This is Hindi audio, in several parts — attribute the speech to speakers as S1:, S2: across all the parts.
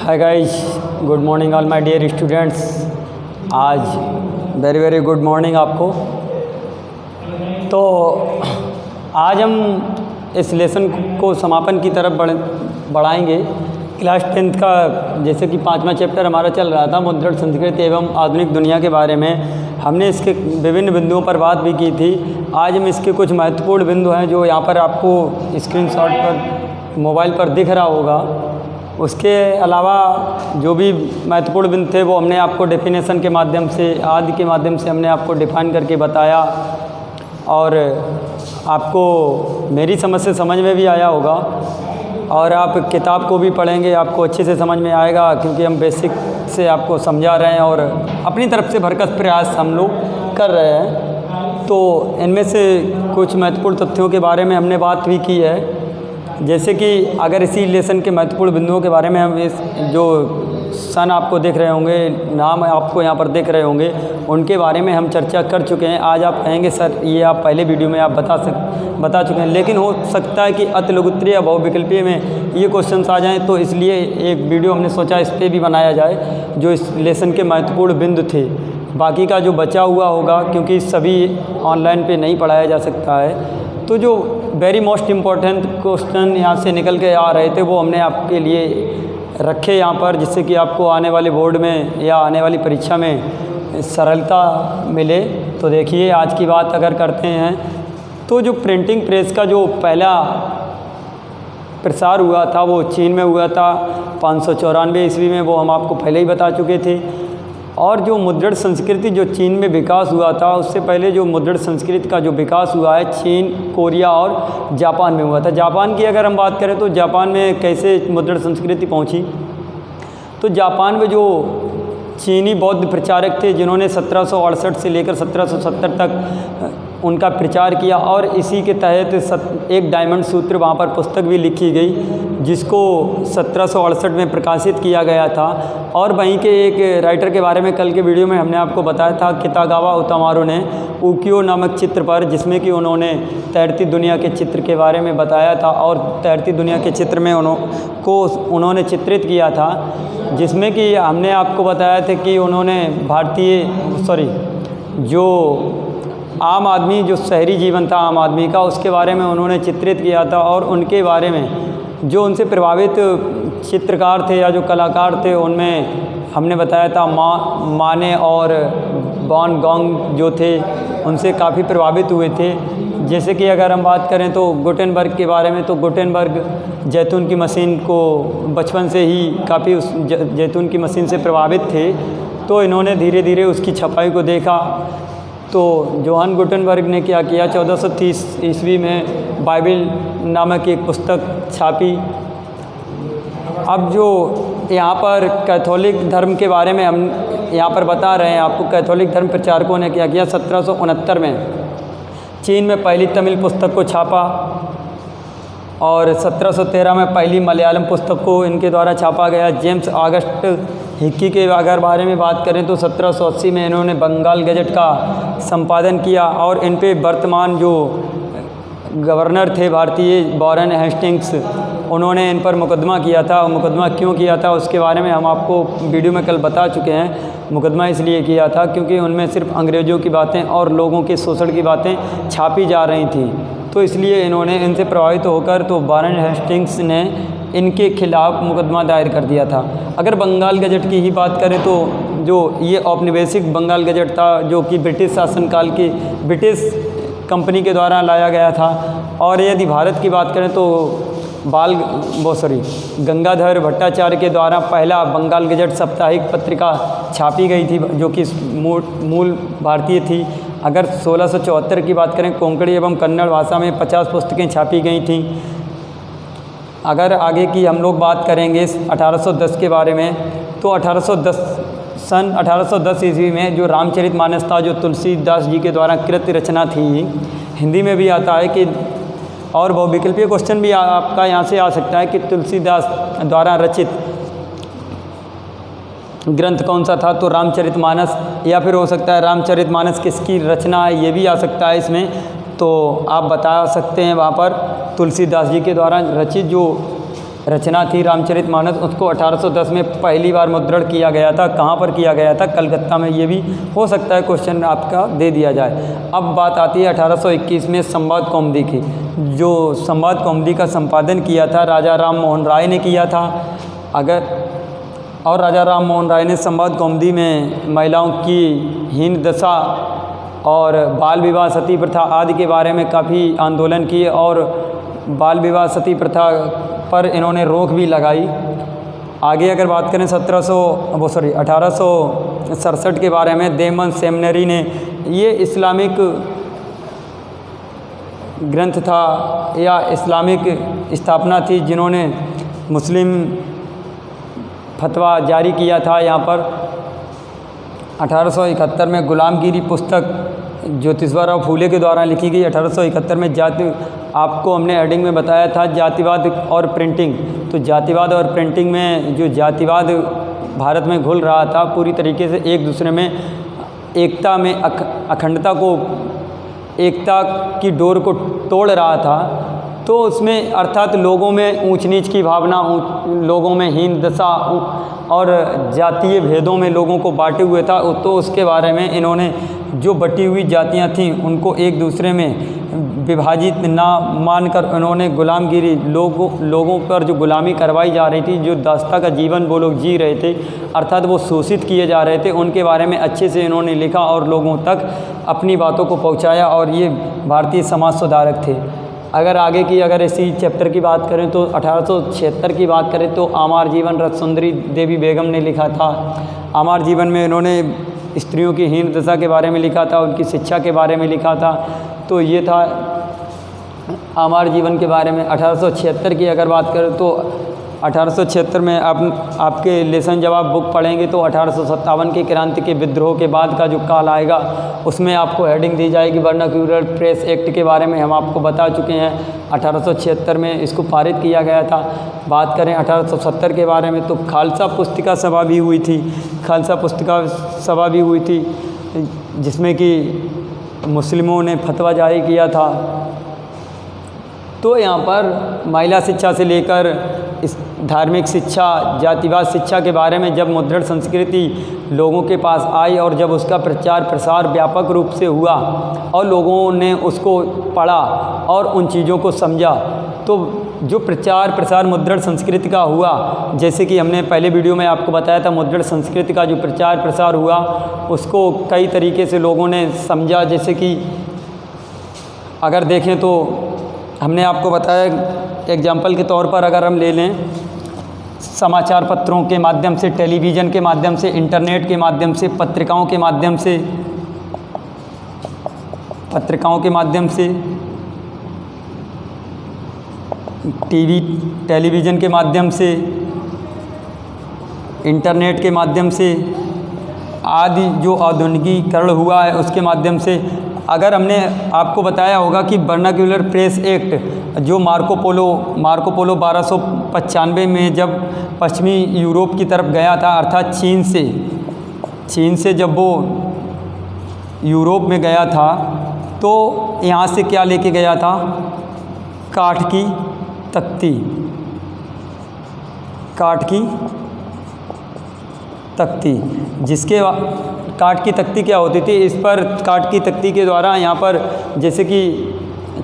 S1: Hi guys, good morning all my dear students. आज वेरी वेरी गुड मॉर्निंग आपको। तो आज हम इस लेसन को समापन की तरफ बढ़ाएंगे। क्लास 10th का जैसे कि 5वां चैप्टर हमारा चल रहा था मुद्रण संस्कृति एवं आधुनिक दुनिया के बारे में। हमने इसके विभिन्न बिंदुओं पर बात भी की थी। आज हम इसके कुछ महत्वपूर्ण बिंदु हैं जो यहाँ पर आपको स्क्रीनशॉट पर मोबाइल पर दिख रहा होगा। उसके अलावा जो भी महत्वपूर्ण बिंदु थे वो हमने आपको डेफिनेशन के माध्यम से आदि के माध्यम से हमने आपको डिफाइन करके बताया और आपको मेरी समझ से समझ में भी आया होगा। और आप किताब को भी पढ़ेंगे आपको अच्छे से समझ में आएगा, क्योंकि हम बेसिक से आपको समझा रहे हैं और अपनी तरफ से भरसक प्रयास हम लोग कर रहे हैं। तो इनमें से कुछ महत्वपूर्ण तथ्यों के बारे में हमने बात भी की है। जैसे कि अगर इसी लेसन के महत्वपूर्ण बिंदुओं के बारे में हम इस जो सन आपको देख रहे होंगे, नाम आपको यहाँ पर देख रहे होंगे, उनके बारे में हम चर्चा कर चुके हैं। आज आप कहेंगे सर ये आप पहले वीडियो में आप बता चुके हैं, लेकिन हो सकता है कि अतिलघुत्तरीय या बहुविकल्पीय में ये क्वेश्चंस आ जाएं, तो इसलिए एक वीडियो हमने सोचा इस पर भी बनाया जाए जो इस लेसन के महत्वपूर्ण बिंदु थे। बाकी का जो बचा हुआ होगा, क्योंकि सभी ऑनलाइन पे नहीं पढ़ाया जा सकता है, तो जो वेरी मोस्ट इम्पॉर्टेंट क्वेश्चन यहाँ से निकल के आ रहे थे वो हमने आपके लिए रखे यहाँ पर, जिससे कि आपको आने वाले बोर्ड में या आने वाली परीक्षा में सरलता मिले। तो देखिए आज की बात अगर करते हैं तो जो प्रिंटिंग प्रेस का जो पहला प्रसार हुआ था वो चीन में हुआ था 594 ईस्वी में, वो हम आपको पहले ही बता चुके थे। और जो मुद्रण संस्कृति जो चीन में विकास हुआ था, उससे पहले जो मुद्रण संस्कृति का जो विकास हुआ है चीन, कोरिया और जापान में हुआ था। जापान की अगर हम बात करें तो जापान में कैसे मुद्रण संस्कृति पहुंची, तो जापान में जो चीनी बौद्ध प्रचारक थे जिन्होंने 1768 से लेकर 1770 तक उनका प्रचार किया, और इसी के तहत एक डायमंड सूत्र वहाँ पर पुस्तक भी लिखी गई जिसको 1768 में प्रकाशित किया गया था। और वहीं के एक राइटर के बारे में कल के वीडियो में हमने आपको बताया था, कितागावा उतामारो ने उकियो नामक चित्र पर, जिसमें कि उन्होंने तैरती दुनिया के चित्र के बारे में बताया था और तैरती दुनिया के चित्र में उन्होंने चित्रित किया था, जिसमें कि हमने आपको बताया था कि उन्होंने जो आम आदमी जो शहरी जीवन था आम आदमी का, उसके बारे में उन्होंने चित्रित किया था। और उनके बारे में जो उनसे प्रभावित चित्रकार थे या जो कलाकार थे उनमें हमने बताया था माने और वैन गॉग जो थे उनसे काफ़ी प्रभावित हुए थे। जैसे कि अगर हम बात करें तो गुटेनबर्ग के बारे में, तो गुटेनबर्ग जैतून की मशीन को बचपन से ही काफ़ी उस जैतून की मशीन से प्रभावित थे, तो इन्होंने धीरे धीरे उसकी छपाई को देखा। तो जोहान गुटेनबर्ग ने क्या किया, 1430 ईस्वी में बाइबिल नामक एक पुस्तक छापी। अब जो यहाँ पर कैथोलिक धर्म के बारे में हम यहाँ पर बता रहे हैं आपको, कैथोलिक धर्म प्रचारकों ने क्या किया, 1769 में चीन में पहली तमिल पुस्तक को छापा और 1713 में पहली मलयालम पुस्तक को इनके द्वारा छापा गया। जेम्स ऑगस्ट हिक्की के अगर बारे में बात करें तो 1780 में इन्होंने बंगाल गजट का संपादन किया और इन पे वर्तमान जो गवर्नर थे भारतीय वॉरेन हेस्टिंग्स, उन्होंने इन पर मुकदमा किया था। मुकदमा क्यों किया था उसके बारे में हम आपको वीडियो में कल बता चुके हैं। मुकदमा इसलिए किया था क्योंकि उनमें सिर्फ अंग्रेज़ों की बातें और लोगों के शोषण की बातें छापी जा रही थी, तो इसलिए इन्होंने इनसे प्रभावित होकर तो वॉरेन हेस्टिंग्स ने इनके खिलाफ़ मुकदमा दायर कर दिया था। अगर बंगाल गजट की ही बात करें तो जो ये औपनिवेशिक बंगाल गजट था जो कि ब्रिटिश शासनकाल की ब्रिटिश कंपनी के द्वारा लाया गया था। और यदि भारत की बात करें तो गंगाधर भट्टाचार्य के द्वारा पहला बंगाल गजट साप्ताहिक पत्रिका छापी गई थी जो कि मूल भारतीय थी। अगर 1674 की बात करें कोंकणी एवं कन्नड़ भाषा में 50 पुस्तकें छापी गई थीं। अगर आगे की हम लोग बात करेंगे 1810 के बारे में, तो सन 1810 ईस्वी में जो रामचरितमानस था, जो तुलसीदास जी के द्वारा कृत रचना थी, हिंदी में भी आता है कि, और बहुविकल्पीय क्वेश्चन भी आपका यहाँ से आ सकता है कि तुलसीदास द्वारा रचित ग्रंथ कौन सा था, तो रामचरितमानस, या फिर हो सकता है रामचरितमानस किसकी रचना है, ये भी आ सकता है इसमें। तो आप बता सकते हैं वहाँ पर तुलसीदास जी के द्वारा रचित जो रचना थी रामचरितमानस, उसको 1810 में पहली बार मुद्रण किया गया था। कहाँ पर किया गया था? कलकत्ता में। ये भी हो सकता है क्वेश्चन आपका दे दिया जाए। अब बात आती है 1821 में संवाद कौमुदी की। जो संवाद कौमुदी का संपादन किया था राजा राम मोहन राय ने किया था। और राजा राम मोहन राय ने संवाद कौमुदी में महिलाओं की हीन दशा और बाल विवाह, सती प्रथा आदि के बारे में काफ़ी आंदोलन किए और बाल विवाह, सती प्रथा पर इन्होंने रोक भी लगाई। आगे अगर बात करें 1867 के बारे में, देवबंद सेमिनरी ने, ये इस्लामिक ग्रंथ था या इस्लामिक स्थापना थी जिन्होंने मुस्लिम फतवा जारी किया था। यहाँ पर 1871 में गुलामगिरी पुस्तक ज्योतिषवरराव फूले के द्वारा लिखी गई। 1871 में आपको हमने हेडिंग में बताया था जातिवाद और प्रिंटिंग। तो जातिवाद और प्रिंटिंग में जो जातिवाद भारत में घुल रहा था, पूरी तरीके से एक दूसरे में एकता में अखंडता को, एकता की डोर को तोड़ रहा था। तो उसमें अर्थात लोगों में ऊंच नीच की भावना, लोगों में हीन दशा और जातीय भेदों में लोगों को बांटे हुए था। तो उसके बारे में इन्होंने जो बटी हुई जातियां थीं उनको एक दूसरे में विभाजित ना मानकर उन्होंने गुलामगिरी, लोगों पर जो गुलामी करवाई जा रही थी, जो दास्ता का जीवन वो लोग जी रहे थे, अर्थात वो शोषित किए जा रहे थे, उनके बारे में अच्छे से इन्होंने लिखा और लोगों तक अपनी बातों को पहुंचाया। और ये भारतीय समाज सुधारक थे। अगर इसी चैप्टर की बात करें तो 1876 की बात करें तो आमार जीवन रससुंदरी देवी बेगम ने लिखा था। आमार जीवन में इन्होंने स्त्रियों की हीन दशा के बारे में लिखा था, उनकी शिक्षा के बारे में लिखा था। तो ये था आमार जीवन के बारे में। 1876 की अगर बात करें तो 1876 में आपके लेसन जब आप बुक पढ़ेंगे तो 1857 के क्रांति के विद्रोह के बाद का जो काल आएगा उसमें आपको हेडिंग दी जाएगी। वर्नाक्यूलर प्रेस एक्ट के बारे में हम आपको बता चुके हैं। 1876 में इसको पारित किया गया था। बात करें 1870 के बारे में तो खालसा पुस्तिका सभा भी हुई थी। खालसा पुस्तिका सभा भी हुई थी जिसमें कि मुस्लिमों ने फतवा जारी किया था। तो यहाँ पर महिला शिक्षा से लेकर इस धार्मिक शिक्षा, जातिवाद शिक्षा के बारे में जब मुद्रण संस्कृति लोगों के पास आई और जब उसका प्रचार प्रसार व्यापक रूप से हुआ और लोगों ने उसको पढ़ा और उन चीज़ों को समझा, तो जो प्रचार प्रसार मुद्रण संस्कृति का हुआ, जैसे कि हमने पहले वीडियो में आपको बताया था, मुद्रण संस्कृति का जो प्रचार प्रसार हुआ उसको कई तरीके से लोगों ने समझा। जैसे कि अगर देखें तो हमने आपको बताया, एग्जाम्पल के तौर पर अगर हम ले लें, समाचार पत्रों के माध्यम से, टेलीविज़न के माध्यम से, इंटरनेट के माध्यम से, पत्रिकाओं के माध्यम से, टीवी टेलीविज़न के माध्यम से, इंटरनेट के माध्यम से आदि जो आधुनिकीकरण हुआ है उसके माध्यम से, अगर हमने आपको बताया होगा कि वर्नाक्यूलर प्रेस एक्ट जो मार्को पोलो 1295 में जब पश्चिमी यूरोप की तरफ गया था, अर्थात चीन से जब वो यूरोप में गया था तो यहाँ से क्या लेके गया था? काठ की तख्ती, जिसके काठ की तख्ती क्या होती थी? इस पर काठ की तख्ती के द्वारा यहाँ पर जैसे कि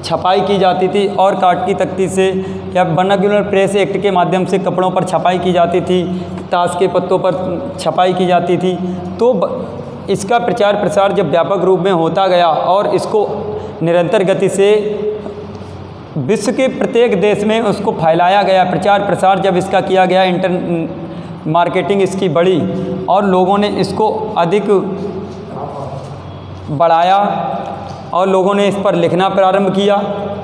S1: छपाई की जाती थी और काठ की तख्ती से या वर्नाक्यूलर प्रेस एक्ट के माध्यम से कपड़ों पर छपाई की जाती थी, ताश के पत्तों पर छपाई की जाती थी। तो इसका प्रचार प्रसार जब व्यापक रूप में होता गया और इसको निरंतर गति से विश्व के प्रत्येक देश में उसको फैलाया गया, प्रचार प्रसार जब इसका किया गया, मार्केटिंग इसकी बढ़ी और लोगों ने इसको अधिक बढ़ाया और लोगों ने इस पर लिखना प्रारंभ किया।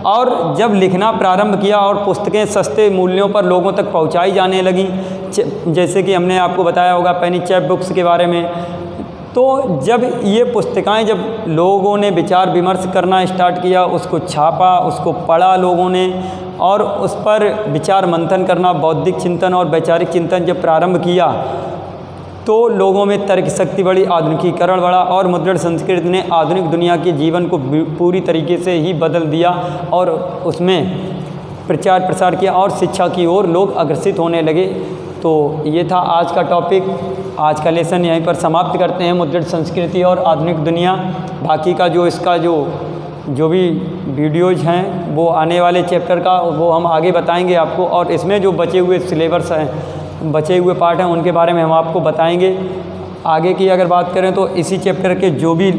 S1: और जब लिखना प्रारंभ किया और पुस्तकें सस्ते मूल्यों पर लोगों तक पहुंचाई जाने लगी, जैसे कि हमने आपको बताया होगा पेनी चैप बुक्स के बारे में, तो जब ये पुस्तिकाएं जब लोगों ने विचार विमर्श करना स्टार्ट किया, उसको छापा, उसको पढ़ा लोगों ने और उस पर विचार मंथन करना, बौद्धिक चिंतन और वैचारिक चिंतन जब प्रारंभ किया तो लोगों में तर्क शक्ति बढ़ी, आधुनिकीकरण बढ़ा और मुद्रण संस्कृति ने आधुनिक दुनिया के जीवन को पूरी तरीके से ही बदल दिया और उसमें प्रचार प्रसार किया और शिक्षा की ओर लोग अग्रसित होने लगे। तो ये था आज का टॉपिक। आज का लेसन यहीं पर समाप्त करते हैं, मुद्रित संस्कृति और आधुनिक दुनिया। बाकी का जो इसका जो भी वीडियोज़ हैं वो आने वाले चैप्टर का वो हम आगे बताएंगे आपको, और इसमें जो बचे हुए सिलेबस हैं, बचे हुए पार्ट हैं, उनके बारे में हम आपको बताएंगे। आगे की अगर बात करें तो इसी चैप्टर के जो भी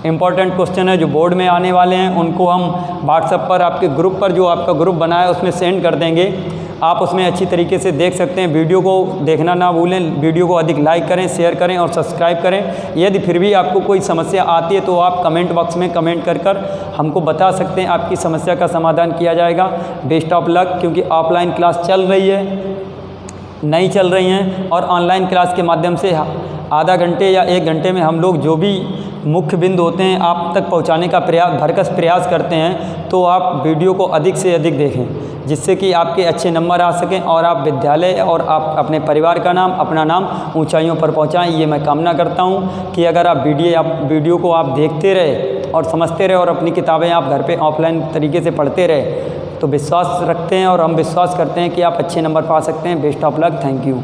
S1: इम्पॉर्टेंट क्वेश्चन है जो बोर्ड में आने वाले हैं उनको हम व्हाट्सएप पर आपके ग्रुप पर, जो आपका ग्रुप बना है उसमें सेंड कर देंगे। आप उसमें अच्छी तरीके से देख सकते हैं। वीडियो को देखना ना भूलें, वीडियो को अधिक लाइक करें, शेयर करें और सब्सक्राइब करें। यदि फिर भी आपको कोई समस्या आती है तो आप कमेंट बॉक्स में कमेंट कर हमको बता सकते हैं, आपकी समस्या का समाधान किया जाएगा। बेस्ट ऑफ लक, क्योंकि ऑफलाइन क्लास चल रही है, नहीं चल रही हैं, और ऑनलाइन क्लास के माध्यम से आधा घंटे या 1 घंटे में हम लोग जो भी मुख्य बिंदु होते हैं आप तक पहुंचाने का भरकस प्रयास करते हैं। तो आप वीडियो को अधिक से अधिक देखें, जिससे कि आपके अच्छे नंबर आ सकें और आप विद्यालय और आप अपने परिवार का नाम, अपना नाम ऊंचाइयों पर पहुंचाएं। ये मैं कामना करता हूं कि अगर आप वीडियो को आप देखते रहे और समझते रहे और अपनी किताबें आप घर पे ऑफलाइन तरीके से पढ़ते रहे तो विश्वास रखते हैं और हम विश्वास करते हैं कि आप अच्छे नंबर पा सकते हैं। Best of luck, thank you.